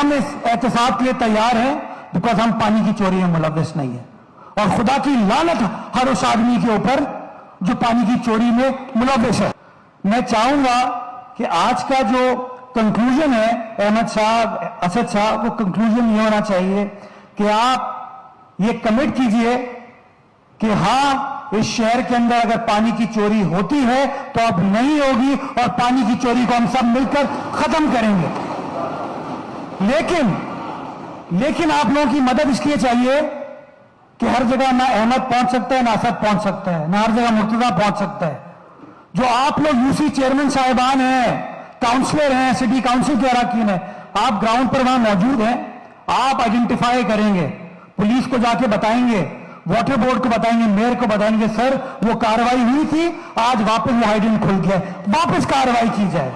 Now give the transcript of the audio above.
हम इस एहतसाब के लिए तैयार हैं बिकॉज हम पानी की चोरी में मुलव्वस नहीं है, और खुदा की लानत हर उस आदमी के ऊपर जो पानी की चोरी में मुलव्वस है। मैं चाहूंगा कि आज का जो कंक्लूजन है अहमद साहब, असद साहब, वो कंक्लूजन ये होना चाहिए कि आप ये कमिट कीजिए कि हाँ, इस शहर के अंदर अगर पानी की चोरी होती है तो अब नहीं होगी और पानी की चोरी को हम सब मिलकर खत्म करेंगे। लेकिन आप लोगों की मदद इसलिए चाहिए कि हर जगह ना अहमद पहुंच सकता है, ना असद पहुंच सकता है, ना हर जगह मुर्तजा पहुंच सकता है। जो आप लोग यूसी चेयरमैन साहिबान हैं, काउंसलर हैं, सिटी काउंसिल के अरकान हैं, आप ग्राउंड पर वहां मौजूद हैं, आप आइडेंटिफाई करेंगे, पुलिस को जाके बताएंगे, वाटर बोर्ड को बताएंगे, मेयर को बताएंगे, सर वो कार्रवाई हुई थी, आज वापस वो हाइडेंट खुल गया, वापस कार्रवाई की जाए।